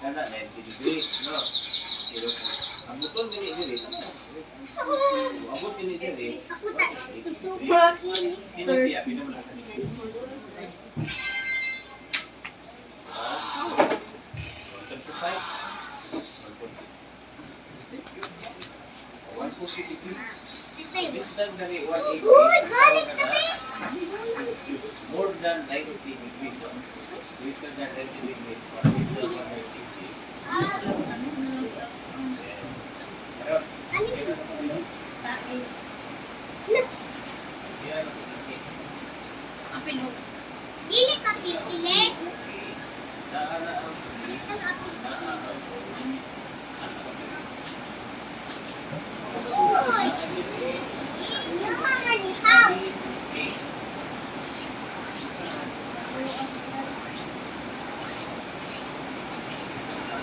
Kana 90 degrees, no? Pero ang button dili. Abot dili. Ako tak. Ini siya pinaman ka ni. 140 degrees. This time dari 180.